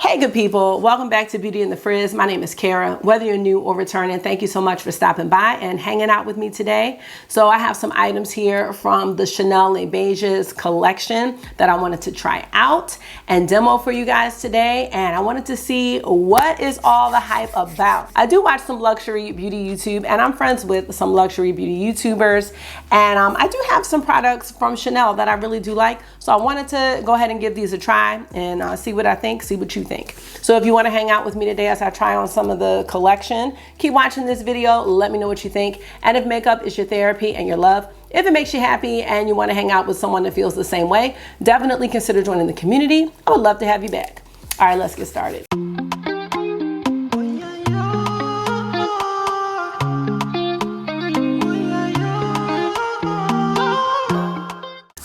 Hey good people, welcome back to Beauty in the Frizz. My name is Cara. Whether you're new or returning, thank you so much for stopping by and hanging out with me today. So I have some items here from the Chanel Les Beiges collection that I wanted to try out and demo for you guys today. And I wanted to see what is all the hype about. I do watch some luxury beauty YouTube and I'm friends with some luxury beauty YouTubers. And I do have some products from Chanel that I really do like. So I wanted to go ahead and give these a try and see what I think, see what you think. So if you want to hang out with me today as I try on some of the collection, keep watching this video. Let me know what you think. And if makeup is your therapy and your love, if it makes you happy and you want to hang out with someone that feels the same way, definitely consider joining the community. I would love to have you back. All right, let's get started.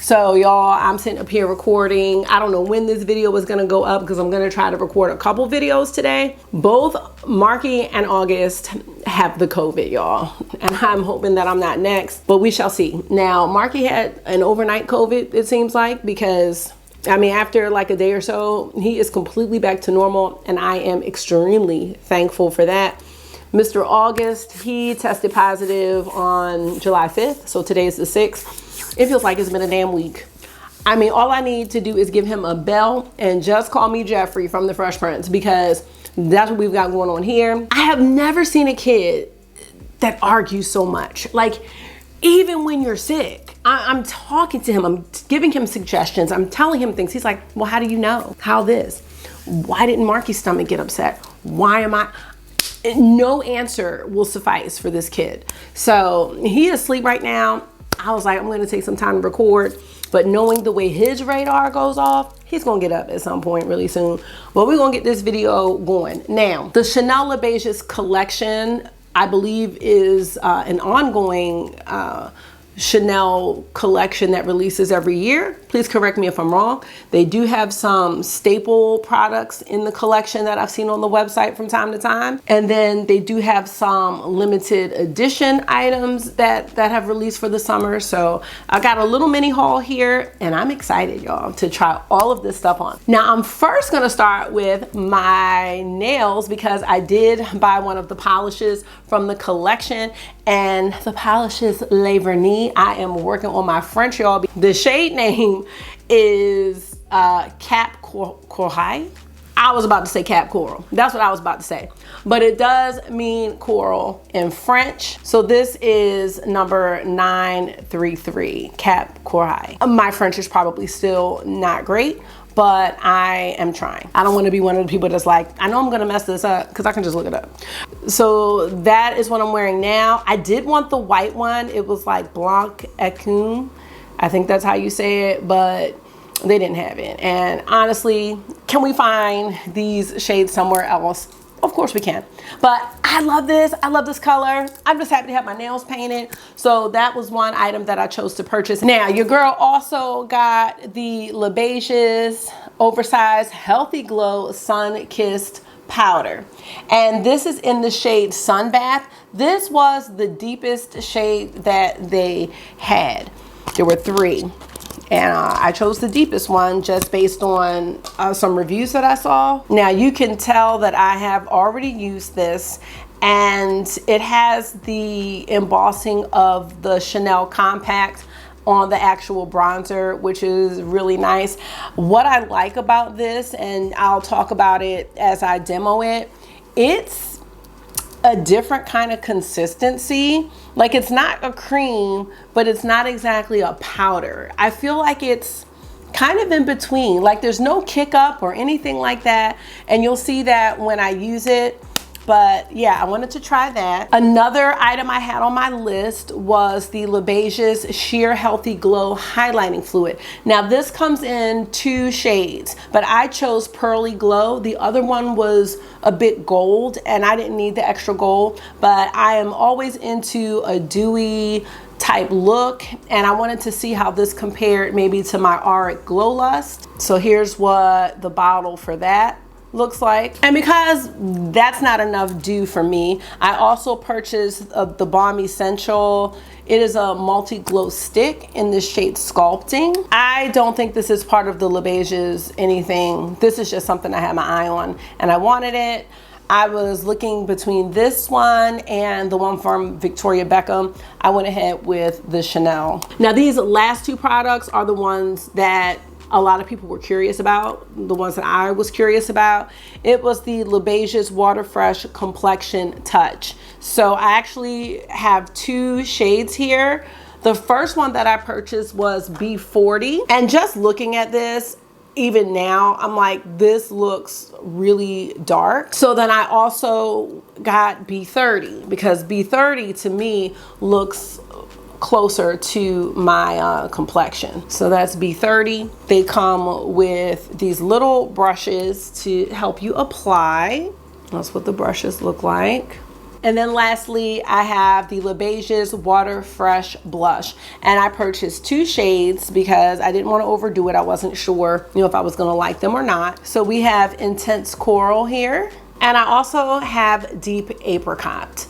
So y'all, I'm sitting up here recording. I don't know when this video was gonna go up because I'm gonna try to record a couple videos today. Both Marky and August have the COVID, y'all. And I'm hoping that I'm not next, but we shall see. Now, Marky had an overnight COVID, it seems like, because I mean, after like a day or so, he is completely back to normal and I am extremely thankful for that. Mr. August, he tested positive on July 5th, so today is the 6th. It feels like it's been a damn week. I mean, all I need to do is give him a bell and just call me Jeffrey from the Fresh Prince because that's what we've got going on here. I have never seen a kid that argues so much. Like, even when you're sick, I'm talking to him, I'm giving him suggestions, I'm telling him things. He's like, well, how do you know? How this? Why didn't Marky's stomach get upset? Why am I? No answer will suffice for this kid. So he is asleep right now. I was like, I'm gonna take some time to record, but knowing the way his radar goes off, he's gonna get up at some point really soon. But we're gonna get this video going. Now, the Chanel Les Beiges collection, I believe is an ongoing Chanel collection that releases every year. Please correct me if I'm wrong. They do have some staple products in the collection that I've seen on the website from time to time. And then they do have some limited edition items that have released for the summer. So I got a little mini haul here and I'm excited, y'all, to try all of this stuff on. Now I'm first gonna start with my nails because I did buy one of the polishes from the collection and the polish is Les Vernis. I am working on my French, y'all. The shade name is Cap Corail. I was about to say Cap Coral. That's what I was about to say. But it does mean coral in French. So this is number 933, Cap Corail. My French is probably still not great, but I am trying. I don't want to be one of the people that's like, I know I'm gonna mess this up because I can just look it up. So that is what I'm wearing now. I did want the white one. It was like Blanc Écume. I think that's how you say it, but they didn't have it. And honestly, can we find these shades somewhere else? Of course we can. But I love this. I love this color. I'm just happy to have my nails painted. So that was one item that I chose to purchase. Now, your girl also got the Les Beiges Oversize Healthy Glow Sun Kissed Powder. And this is in the shade Sunbath. This was the deepest shade that they had. There were 3. And I chose the deepest one just based on some reviews that I saw. Now you can tell that I have already used this and it has the embossing of the Chanel Compact on the actual bronzer, which is really nice. What I like about this, and I'll talk about it as I demo it, it's a different kind of consistency. Like, it's not a cream, but it's not exactly a powder. I feel like it's kind of in between. Like, there's no kick up or anything like that. And you'll see that when I use it. But yeah, I wanted to try that. Another item I had on my list was the Les Beiges Sheer Healthy Glow Highlighting Fluid. Now this comes in 2 shades, but I chose Pearly Glow. The other one was a bit gold and I didn't need the extra gold, but I am always into a dewy type look and I wanted to see how this compared maybe to my Auric Glow Lust. So here's what the bottle for that looks like. And because that's not enough dew for me, I also purchased the Balm Essential It is a multi-glow stick in the shade Sculpting. I don't think this is part of the Beiges anything. This is just something I had my eye on and I wanted it. I was looking between this one and the one from Victoria Beckham. I went ahead with the Chanel. Now these last two products are the ones that a lot of people were curious about, the ones that I was curious about. It was the Beiges Water-Fresh Complexion Touch. So I actually have two shades here. The first one that I purchased was B40, and just looking at this, even now, I'm like, this looks really dark. So then I also got B30 because B30 to me looks closer to my complexion. So that's B30. They come with these little brushes to help you apply. That's what the brushes look like. And then lastly, I have the Beiges Water-Fresh Blush. And I purchased two shades because I didn't want to overdo it. I wasn't sure, if I was going to like them or not. So we have Intense Coral here. And I also have Deep Apricot.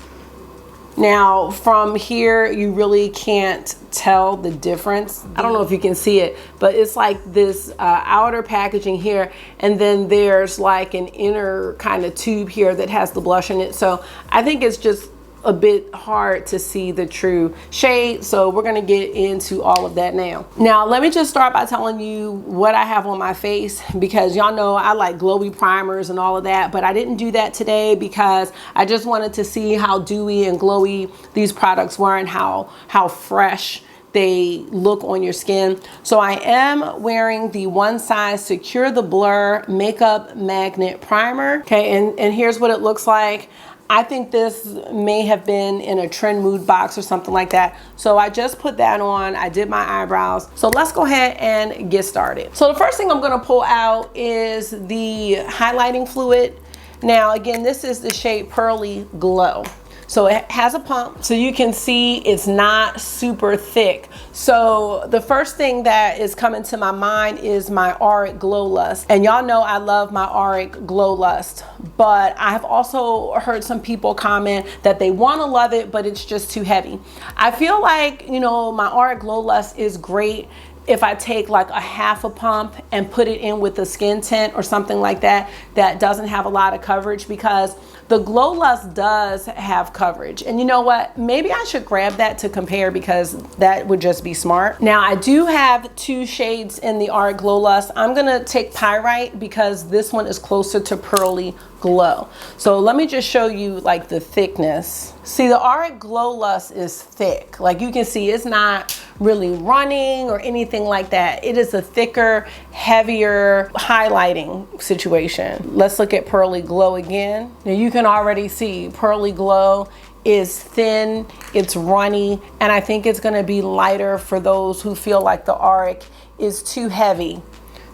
Now from here, you really can't tell the difference. I don't know if you can see it, but it's like this outer packaging here, and then there's like an inner kind of tube here that has the blush in it. So I think it's just a bit hard to see the true shade. So we're gonna get into all of that now. Now let me just start by telling you what I have on my face, because y'all know I like glowy primers and all of that, but I didn't do that today because I just wanted to see how dewy and glowy these products were and how fresh they look on your skin. So I am wearing the One Size Secure the Blur Makeup Magnet Primer. Okay, and here's what it looks like. I think this may have been in a trend mood box or something like that. So I just put that on. I did my eyebrows. So let's go ahead and get started. So the first thing I'm gonna pull out is the highlighting fluid. Now again, this is the shade Pearly Glow. So it has a pump, so you can see it's not super thick. So the first thing that is coming to my mind is my Auric Glow Lust. And y'all know I love my Auric Glow Lust, but I've also heard some people comment that they want to love it, but it's just too heavy. I feel like, my Auric Glow Lust is great if I take like a half a pump and put it in with a skin tint or something like that, that doesn't have a lot of coverage, because the Glow Lust does have coverage. And you know what? Maybe I should grab that to compare, because that would just be smart. Now I do have two shades in the Auric Glow Lust. I'm gonna take Pyrite because this one is closer to Pearly Glow. So let me just show you like the thickness. See, the Auric Glow Lust is thick. Like you can see, it's not really running or anything like that. It is a thicker, heavier highlighting situation. Let's look at Pearly Glow again. Now you can already see Pearly Glow is thin, it's runny, and I think it's gonna be lighter for those who feel like the Auric is too heavy.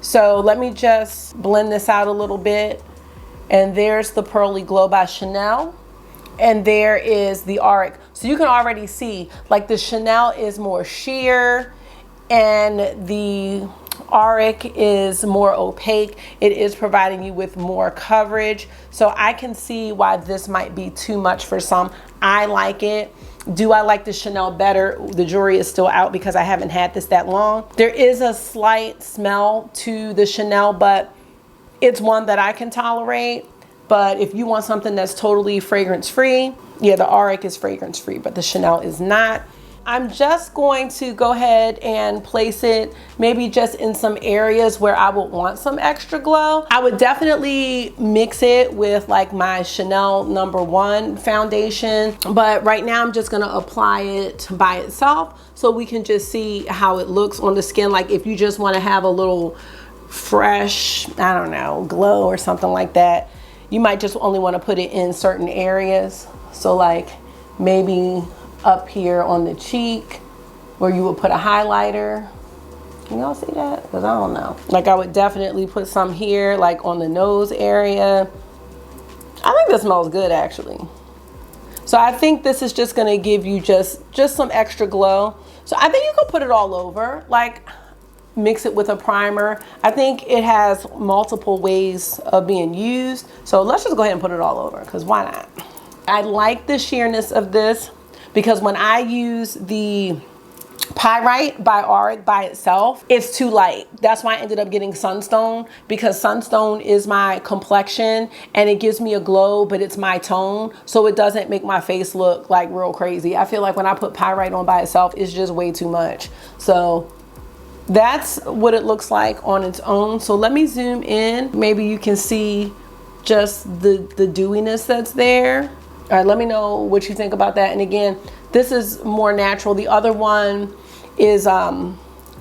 So let me just blend this out a little bit. And there's the Pearly Glow by Chanel. And there is the Auric. So you can already see like the Chanel is more sheer and the Auric is more opaque. It is providing you with more coverage. So I can see why this might be too much for some. I like it. Do I like the Chanel better? The jury is still out because I haven't had this that long. There is a slight smell to the Chanel, but it's one that I can tolerate. But if you want something that's totally fragrance free, yeah, the Auric is fragrance free, but the Chanel is not. I'm just going to go ahead and place it maybe just in some areas where I would want some extra glow. I would definitely mix it with like my Chanel No. 1 foundation, but right now I'm just gonna apply it by itself so we can just see how it looks on the skin. Like if you just wanna have a little fresh, I don't know, glow or something like that, you might just only want to put it in certain areas. So like maybe up here on the cheek where you would put a highlighter. Can y'all see that? Because I don't know. Like I would definitely put some here, like on the nose area. I think this smells good actually. So I think this is just gonna give you just some extra glow. So I think you could put it all over. Like mix it with a primer. I think it has multiple ways of being used. So let's just go ahead and put it all over, because why not? I like the sheerness of this because when I use the Pyrite by Auric by itself, it's too light. That's why I ended up getting Sunstone, because Sunstone is my complexion and it gives me a glow, but it's my tone, so it doesn't make my face look like real crazy. I feel like when I put Pyrite on by itself, it's just way too much. So that's what it looks like on its own. So let me zoom in. Maybe you can see just the dewiness that's there. All right, let me know what you think about that. And again, this is more natural. The other one is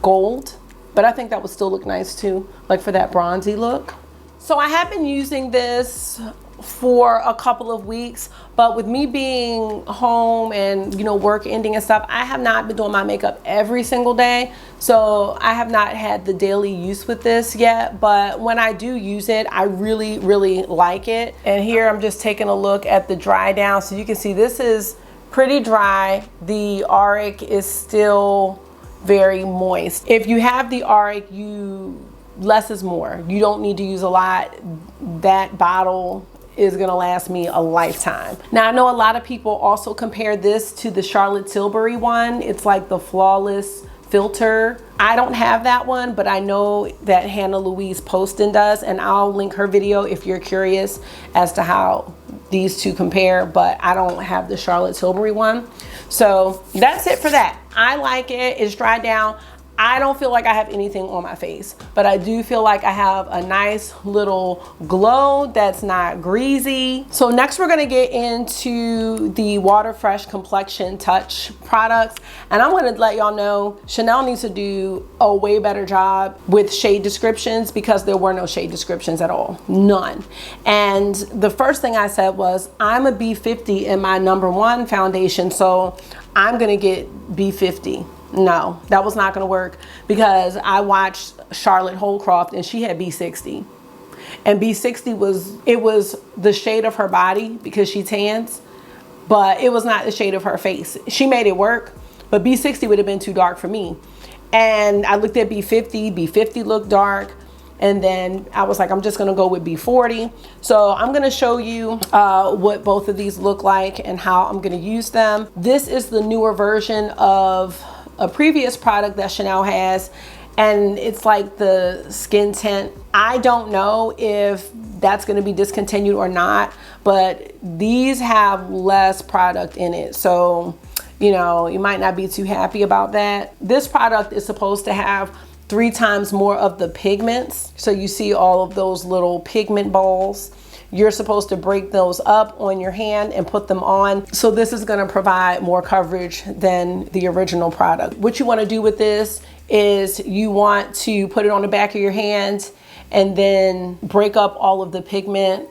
gold, but I think that would still look nice too, like for that bronzy look. So I have been using this for a couple of weeks, but with me being home and, you know, work ending and stuff, I have not been doing my makeup every single day. So I have not had the daily use with this yet, but when I do use it, I really, really like it. And here I'm just taking a look at the dry down. So you can see this is pretty dry. The Auric is still very moist. If you have the Auric, less is more. You don't need to use a lot. That bottle is gonna last me a lifetime. Now I know a lot of people also compare this to the Charlotte Tilbury one. It's like the Flawless filter. I don't have that one, but I know that Hannah Louise Poston does, and I'll link her video if you're curious as to how these two compare, but I don't have the Charlotte Tilbury one. So that's it for that. I like it. It's dried down. I don't feel like I have anything on my face, but I do feel like I have a nice little glow that's not greasy. So next we're gonna get into the Water-Fresh Complexion Touch products. And I'm gonna let y'all know, Chanel needs to do a way better job with shade descriptions, because there were no shade descriptions at all, none. And the first thing I said was, I'm a B50 in my #1 foundation, so I'm gonna get B50. No, that was not going to work, because I watched Charlotte Holcroft and she had B60, and B60 was the shade of her body because she tans, but it was not the shade of her face. She made it work, but B60 would have been too dark for me. And I looked at B50 looked dark, and then I was like, I'm just gonna go with B40. So I'm gonna show you what both of these look like and how I'm gonna use them. This is the newer version of a previous product that Chanel has, and it's like the skin tint. I don't know if that's gonna be discontinued or not, but these have less product in it. So, you know, you might not be too happy about that. This product is supposed to have 3 times more of the pigments. So you see all of those little pigment balls. You're supposed to break those up on your hand and put them on. So this is gonna provide more coverage than the original product. What you wanna do with this is you want to put it on the back of your hand and then break up all of the pigment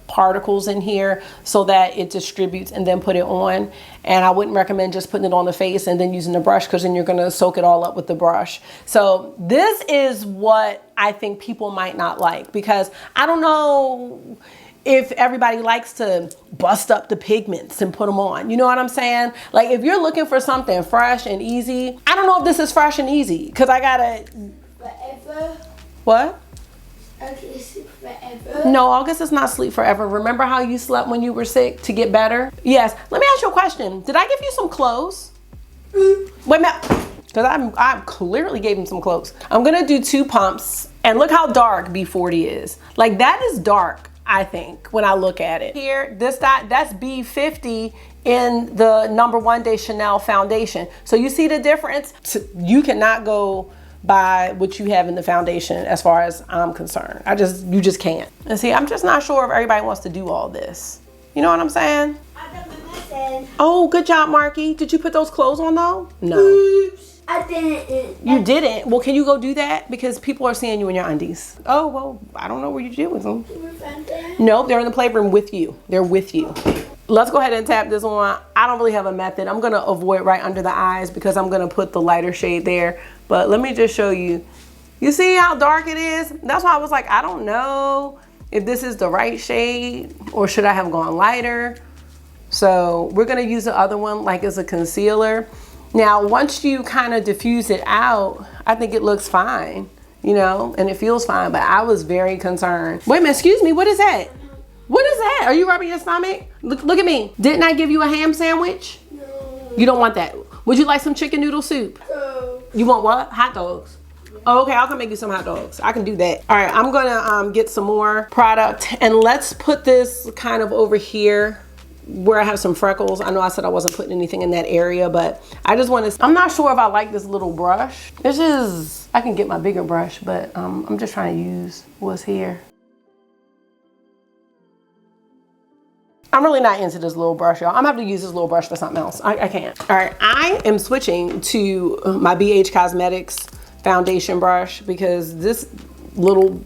particles in here so that it distributes, and then put it on. And I wouldn't recommend just putting it on the face and then using the brush, because then you're gonna soak it all up with the brush. So this is what I think people might not like, because I don't know if everybody likes to bust up the pigments and put them on. You know what I'm saying? Like, if you're looking for something fresh and easy, I don't know if this is fresh and easy, because I gotta... Forever? What? Okay, sleep forever. No, August is not sleep forever. Remember how you slept when you were sick to get better? Yes. Let me ask you a question. Did I give you some clothes? Wait a minute. Because I clearly gave him some clothes. I'm going to do 2 pumps. And look how dark B40 is. Like, that is dark, I think, when I look at it. Here, that's B50 in the #1 de Chanel foundation. So you see the difference? You cannot go by what you have in the foundation as far as I'm concerned. You just can't. And see, I'm just not sure if everybody wants to do all this. You know what I'm saying? I got my message. Oh, good job, Marky. Did you put those clothes on though? No. Oops. I didn't. You didn't? Well, can you go do that? Because people are seeing you in your undies. Oh, well, I don't know where you did with them. Nope, they're in the playroom with you. They're with you. Let's go ahead and tap this on. I don't really have a method. I'm gonna avoid right under the eyes because I'm gonna put the lighter shade there. But let me just show you. You see how dark it is? That's why I was like, I don't know if this is the right shade or should I have gone lighter. So we're gonna use the other one like as a concealer. Now, once you kind of diffuse it out, I think it looks fine, you know, and it feels fine, but I was very concerned. Wait a minute, excuse me, what is that? What is that? Are you rubbing your stomach? Look at me. Didn't I give you a ham sandwich? No. You don't want that. Would you like some chicken noodle soup? You want what? Hot dogs. Oh, okay, I'll come make you some hot dogs. I can do that. All right, I'm gonna get some more product, and let's put this kind of over here where I have some freckles. I know I said I wasn't putting anything in that area, but I just want to, I'm not sure if I like this little brush. This is, I can get my bigger brush, but I'm just trying to use what's here. I'm really not into this little brush, y'all. I'm gonna have to use this little brush for something else. I can't. All right, I am switching to my BH Cosmetics foundation brush because this little,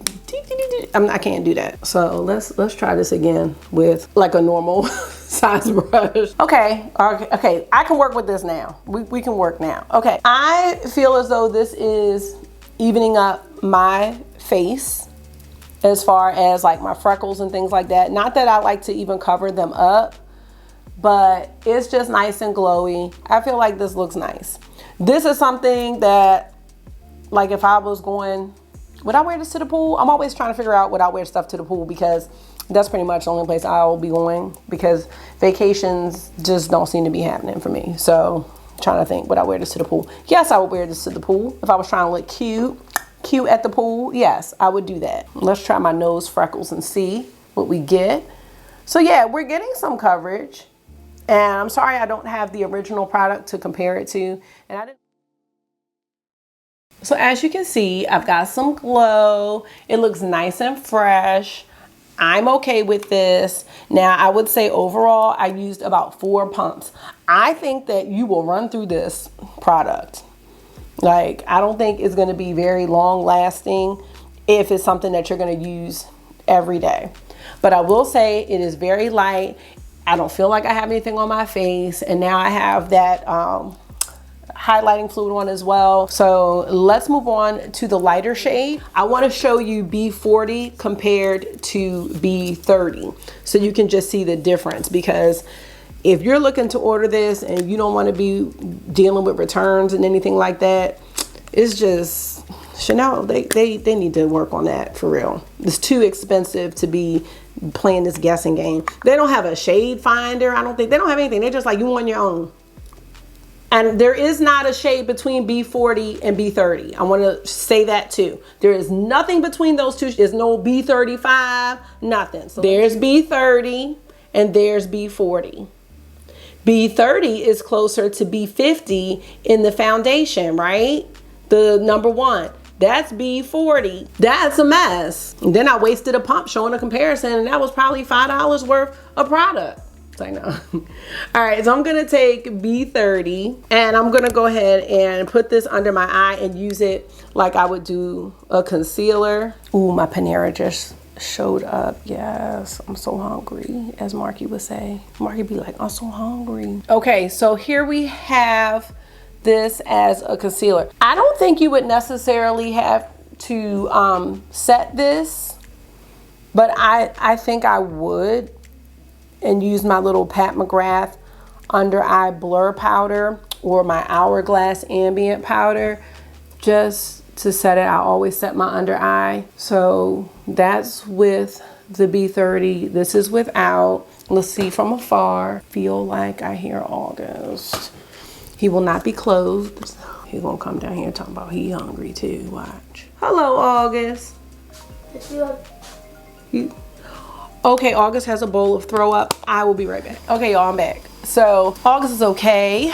I can't do that. So let's try this again with like a normal size brush. Okay, I can work with this now. We can work now. Okay, I feel as though this is evening up my face as far as like my freckles and things like that. Not that I like to even cover them up, but it's just nice and glowy. I feel like this looks nice. This is something that, like, if I was going, would I wear this to the pool? I'm always trying to figure out would I wear stuff to the pool, because that's pretty much the only place I'll be going, because vacations just don't seem to be happening for me. So I'm trying to think, would I wear this to the pool? Yes, I would wear this to the pool. If I was trying to look cute at the pool, yes, I would do that. Let's try my nose freckles and see what we get. So yeah, we're getting some coverage, and I'm sorry I don't have the original product to compare it to, and I didn't. So as you can see, I've got some glow. It looks nice and fresh. I'm okay with this. Now, I would say overall, I used about 4 pumps. I think that you will run through this product. Like, I don't think it's going to be very long lasting if it's something that you're going to use every day. But I will say it is very light. I don't feel like I have anything on my face. And now I have that highlighting fluid on as well. So let's move on to the lighter shade. I want to show you B40 compared to B30 so you can just see the difference, because if you're looking to order this and you don't want to be dealing with returns and anything like that, it's just Chanel, they need to work on that for real. It's too expensive to be playing this guessing game. They don't have a shade finder. I don't think they don't have anything. They're just like, you want your own. And there is not a shade between B40 and B30. I want to say that too. There is nothing between those two. There's no B35, nothing. So there's B30 and there's B40. B30 is closer to B50 in the foundation, right? The number 1. That's B40. That's a mess. And then I wasted a pump showing a comparison, and that was probably $5 worth of product. I know. All right, so I'm gonna take B30 and I'm gonna go ahead and put this under my eye and use it like I would do a concealer. Ooh, my Panera just showed up. Yes, I'm so hungry, as Marky would say. Marky be like, I'm so hungry. Okay, so here we have this as a concealer. I don't think you would necessarily have to set this, but I think I would, and use my little Pat McGrath under eye blur powder or my Hourglass ambient powder just to set it. I always set my under eye. So that's with the B30. This is without. Let's see from afar. Feel like I hear August. He will not be clothed. He gonna come down here talking about he hungry too. Watch. Hello, August. Okay, August has a bowl of throw up. I will be right back. Okay, y'all, I'm back. So August is okay.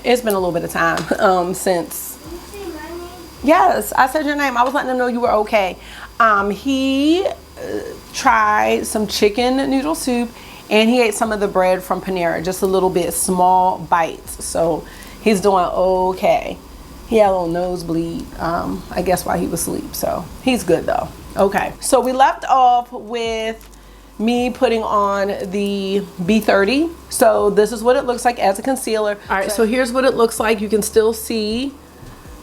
It's been a little bit of time since. Did you say my name? Yes, I said your name. I was letting him know you were okay. He tried some chicken noodle soup, and he ate some of the bread from Panera, just a little bit, small bites. So he's doing okay. He had a little nosebleed, I guess, while he was asleep. So he's good though. Okay, so we left off with me putting on the B30. So this is what it looks like as a concealer. All right, so here's what it looks like. You can still see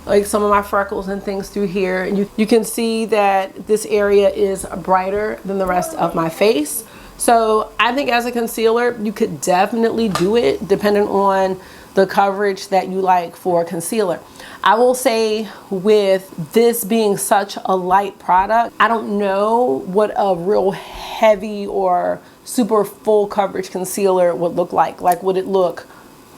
like some of my freckles and things through here. And you can see that this area is brighter than the rest of my face. So I think as a concealer, you could definitely do it depending on the coverage that you like for a concealer. I will say with this being such a light product, I don't know what a real heavy or super full coverage concealer would look like. Like, would it look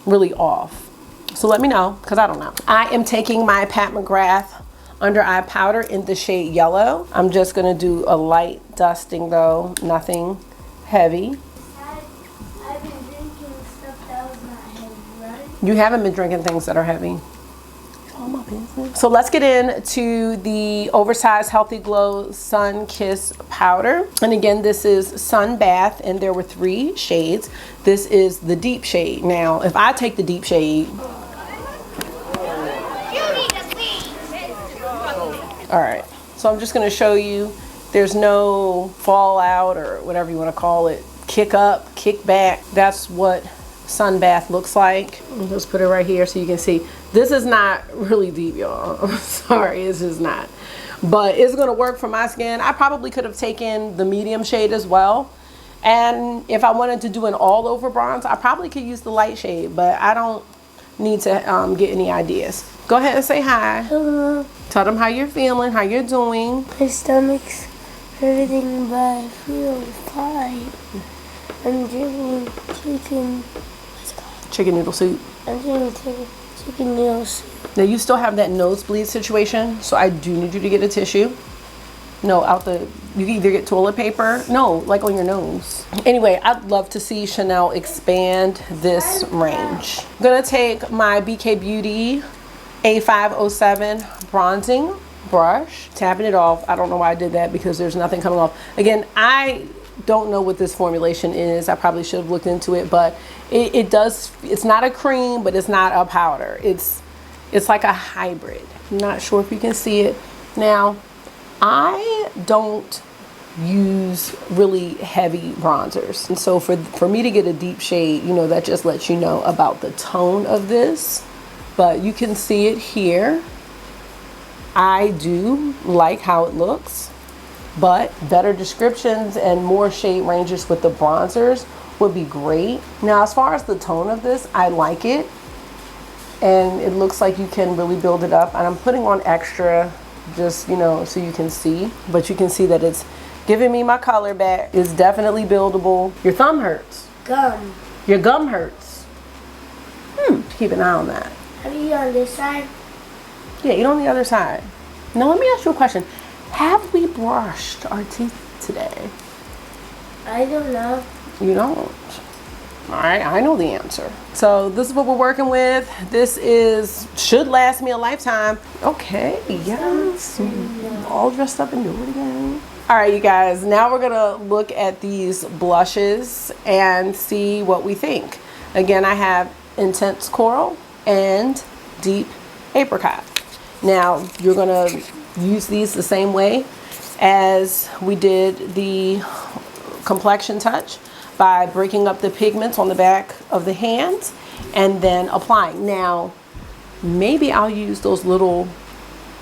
really off. So let me know, because I don't know. I am taking my Pat McGrath under eye powder in the shade yellow. I'm just gonna do a light dusting though, nothing heavy. I've been drinking stuff that was not heavy, right? You haven't been drinking things that are heavy. It's all my business. So let's get into the Oversize Healthy Glow Sun Kiss powder. And again, this is Sunbath, and there were 3 shades. This is the deep shade. Now, if I take the deep shade, all right, so I'm just going to show you there's no fallout or whatever you want to call it, kick up, kick back. That's what Sunbath looks like. I'll just put it right here so you can see. This is not really deep, y'all. I'm sorry, it's just not. But it's going to work for my skin. I probably could have taken the medium shade as well. And if I wanted to do an all over bronze, I probably could use the light shade, but I don't need to get any ideas. Go ahead and say hi. Hello. Tell them how you're feeling, how you're doing. My stomach's hurting, but I feel fine. I'm drinking Chicken noodle soup. I'm drinking chicken noodle soup. Now you still have that nosebleed situation, so I do need you to get a tissue. No, you can either get toilet paper. No, like on your nose. Anyway, I'd love to see Chanel expand this range. I'm gonna take my BK Beauty A507 bronzing brush, tapping it off. I don't know why I did that because there's nothing coming off. Again, I don't know what this formulation is. I probably should have looked into it, but it's not a cream, but it's not a powder. It's like a hybrid. I'm not sure if you can see it. Now, I don't use really heavy bronzers. And so for me to get a deep shade, you know, that just lets you know about the tone of this. But you can see it here. I do like how it looks, but better descriptions and more shade ranges with the bronzers would be great. Now, as far as the tone of this, I like it. And it looks like you can really build it up. And I'm putting on extra just, you know, so you can see. But you can see that it's giving me my color back. It's definitely buildable. Your thumb hurts. Gum. Your gum hurts. Keep an eye on that. Have you on this side? Yeah, eat on the other side. Now let me ask you a question. Have we brushed our teeth today? I don't know. You don't. All right, I know the answer. So this is what we're working with. This should last me a lifetime. Okay, yes. All dressed up and do it again. All right, you guys, now we're gonna look at these blushes and see what we think. Again, I have Intense Coral and Deep Apricot. Now, you're gonna use these the same way as we did the Complexion Touch, by breaking up the pigments on the back of the hands and then applying. Now, maybe I'll use those little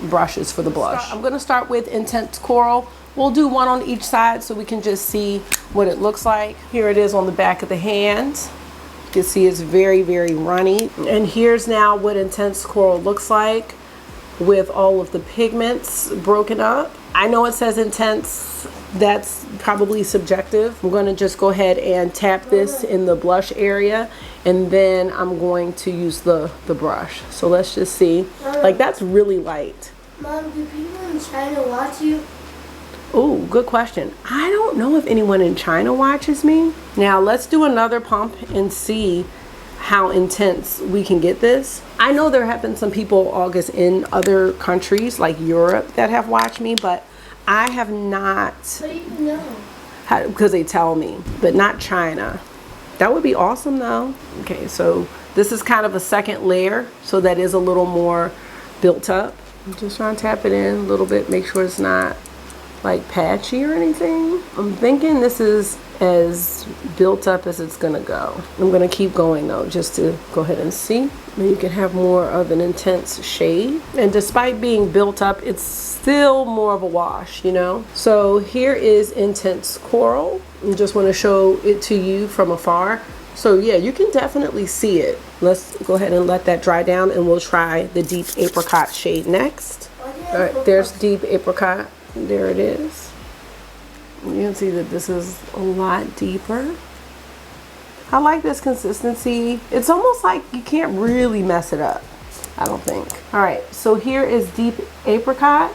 brushes for the blush. I'm gonna start with Intense Coral. We'll do one on each side so we can just see what it looks like. Here it is on the back of the hand. You can see it's very, very runny. And here's now what Intense Coral looks like with all of the pigments broken up. I know it says intense. That's probably subjective. I'm going to just go ahead and tap this in the blush area, and then I'm going to use the brush. So let's just see. Like, that's really light. Mom, do people in China watch you? Oh, good question. I don't know if anyone in China watches me. Now let's do another pump and see how intense we can get this. I know there have been some people, August, in other countries like Europe that have watched me, but I have not. How do you know? Because they tell me, but not China. That would be awesome though. Okay, so this is kind of a second layer, so that is a little more built up. I'm just trying to tap it in a little bit, make sure it's not like patchy or anything. I'm thinking this is as built up as it's gonna go. I'm gonna keep going though, just to go ahead and see. And you can have more of an intense shade. And despite being built up, it's still more of a wash, you know? So here is Intense Coral. I just wanna show it to you from afar. So yeah, you can definitely see it. Let's go ahead and let that dry down, and we'll try the Deep Apricot shade next. All right, there's Deep Apricot. There it is. You can see that this is a lot deeper. I like this consistency. It's almost like you can't really mess it up, I don't think. All right, so here is Deep Apricot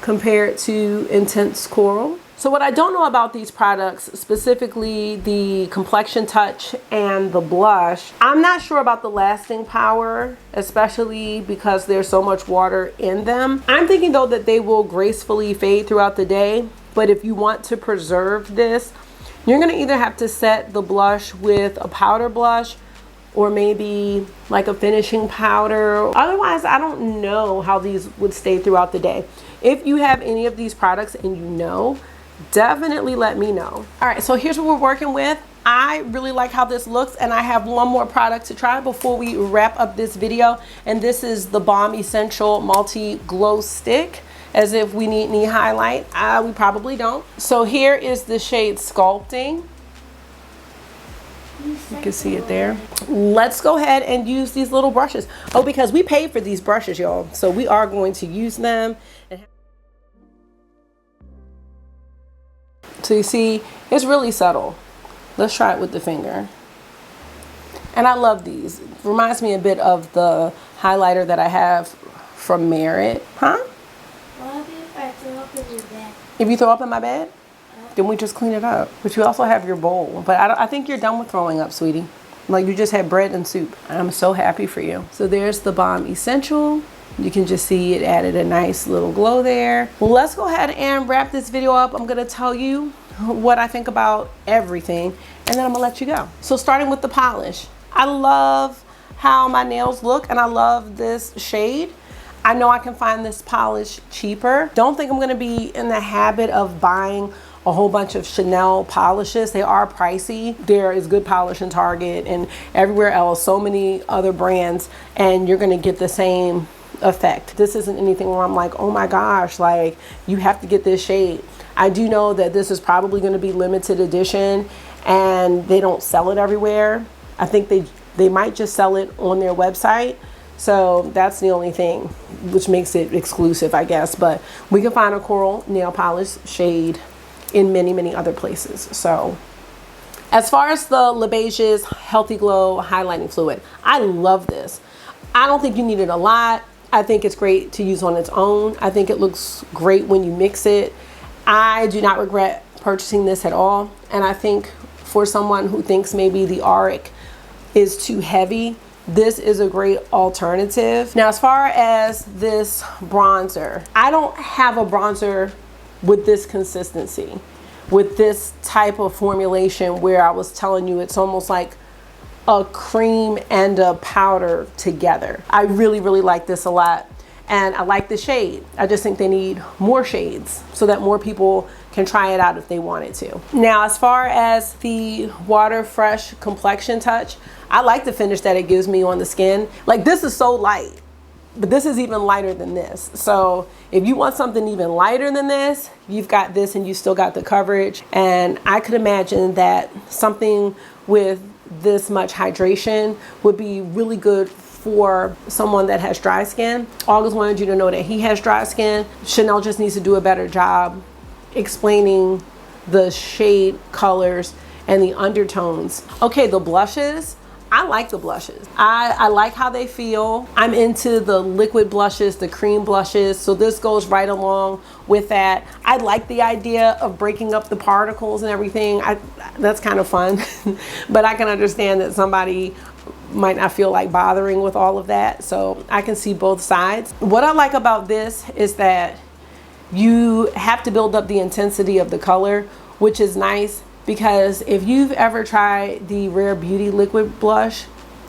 compared to Intense Coral. So what I don't know about these products, specifically the Complexion Touch and the blush, I'm not sure about the lasting power, especially because there's so much water in them. I'm thinking though that they will gracefully fade throughout the day, but if you want to preserve this, you're gonna either have to set the blush with a powder blush or maybe like a finishing powder. Otherwise, I don't know how these would stay throughout the day. If you have any of these products and you know, definitely let me know. All right, so here's what we're working with. I really like how this looks, and I have one more product to try before we wrap up this video, and this is the BAUME Essential Multi Glow Stick. As if we need any highlight. We probably don't. So here is the shade Sculpting. You can see it there. Let's go ahead and use these little brushes. Oh, because we paid for these brushes, y'all. So we are going to use them. So you see, it's really subtle. Let's try it with the finger. And I love these. It reminds me a bit of the highlighter that I have from Merit. Huh? What if I throw up in your bed? If you throw up in my bed, then we just clean it up. But you also have your bowl. But I think you're done with throwing up, sweetie. Like you just had bread and soup. I'm so happy for you. So there's the BAUME Essential. You can just see it added a nice little glow there. Well, let's go ahead and wrap this video up. I'm gonna tell you what I think about everything, and then I'm gonna let you go. So starting with the polish. I love how my nails look, and I love this shade. I know I can find this polish cheaper. Don't think I'm gonna be in the habit of buying a whole bunch of Chanel polishes. They are pricey. There is good polish in Target and everywhere else, so many other brands, and you're gonna get the same effect. This isn't anything where I'm like, oh my gosh, like you have to get this shade. I do know that this is probably gonna be limited edition and they don't sell it everywhere. I think they might just sell it on their website. So that's the only thing which makes it exclusive, I guess. But we can find a coral nail polish shade in many, many other places. So as far as the Beiges Healthy Glow Highlighting Fluid, I love this. I don't think you need it a lot. I think it's great to use on its own. I think it looks great when you mix it. I do not regret purchasing this at all. And I think for someone who thinks maybe the Auric is too heavy, this is a great alternative. Now, as far as this bronzer, I don't have a bronzer with this consistency, with this type of formulation where I was telling you it's almost like a cream and a powder together. I really, really like this a lot. And I like the shade. I just think they need more shades so that more people can try it out if they wanted to. Now, as far as the Water-Fresh Complexion Touch, I like the finish that it gives me on the skin. Like, this is so light, but this is even lighter than this. So if you want something even lighter than this, you've got this and you still got the coverage. And I could imagine that something with this much hydration would be really good for someone that has dry skin. August wanted you to know that he has dry skin. Chanel just needs to do a better job explaining the shade colors and the undertones. Okay, the blushes. I like the blushes. I like how they feel. I'm into the liquid blushes, the cream blushes, so this goes right along with that. I like the idea of breaking up the particles and everything. That's kind of fun, but I can understand that somebody might not feel like bothering with all of that, so I can see both sides. What I like about this is that you have to build up the intensity of the color, which is nice. Because if you've ever tried the Rare Beauty liquid blush,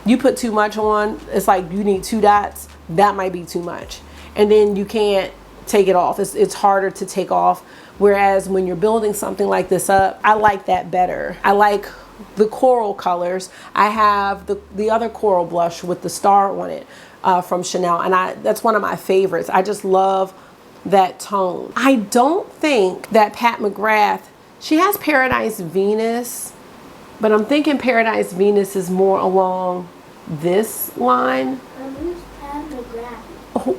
you put too much on, it's like you need 2 dots, that might be too much. And then you can't take it off. It's harder to take off. Whereas when you're building something like this up, I like that better. I like the coral colors. I have the other coral blush with the star on it from Chanel, and that's one of my favorites. I just love that tone. I don't think that Pat McGrath, she has Paradise Venus, but I'm thinking Paradise Venus is more along this line. Who's Pat McGrath? Oh,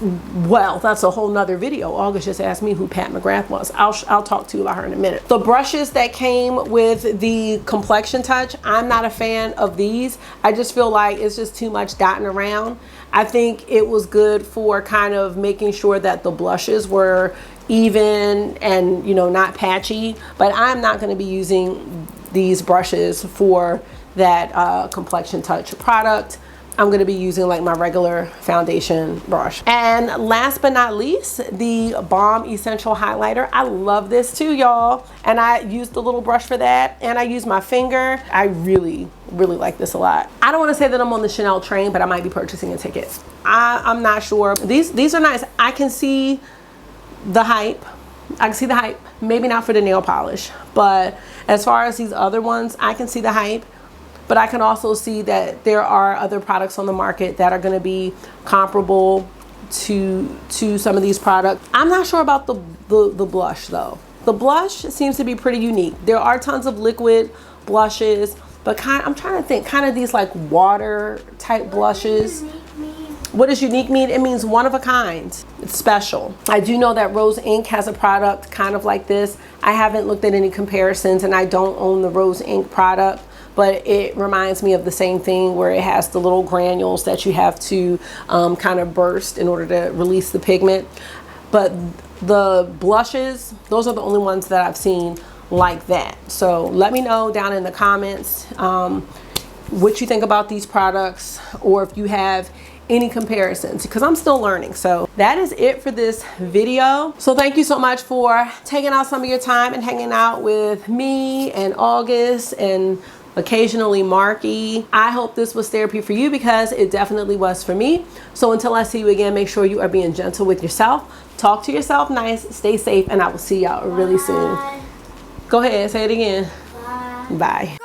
Well, that's a whole nother video. August just asked me who Pat McGrath was. I'll talk to you about her in a minute. The brushes that came with the Complexion Touch, I'm not a fan of these. I just feel like it's just too much dotting around. I think it was good for kind of making sure that the blushes were even and, you know, not patchy, but I'm not going to be using these brushes for that Complexion Touch product. I'm going to be using like my regular foundation brush. And last but not least, the BAUME Essential Highlighter. I love this too, y'all. And I used the little brush for that, and I use my finger. I really like this a lot. I don't want to say that I'm on the Chanel train, but I might be purchasing a ticket. I'm not sure. These are nice. I can see the hype. I can see the hype. Maybe not for the nail polish, but as far as these other ones, I can see the hype. But I can also see that there are other products on the market that are going to be comparable to some of these products. I'm not sure about the blush though. The blush seems to be pretty unique. There are tons of liquid blushes, but I'm trying to think, kind of these like water type blushes. What does unique mean? It means one of a kind. It's special. I do know that Rose Inc has a product kind of like this. I haven't looked at any comparisons, and I don't own the Rose Inc product, but it reminds me of the same thing where it has the little granules that you have to kind of burst in order to release the pigment. But the blushes, those are the only ones that I've seen like that. So let me know down in the comments what you think about these products, or if you have any comparisons, because I'm still learning. So that is it for this video. So thank you so much for taking out some of your time and hanging out with me and August and occasionally Marky. I hope this was therapy for you, because it definitely was for me. So until I see you again, make sure you are being gentle with yourself. Talk to yourself nice, stay safe, and I will see y'all really soon. Go ahead, say it again. Bye. Bye.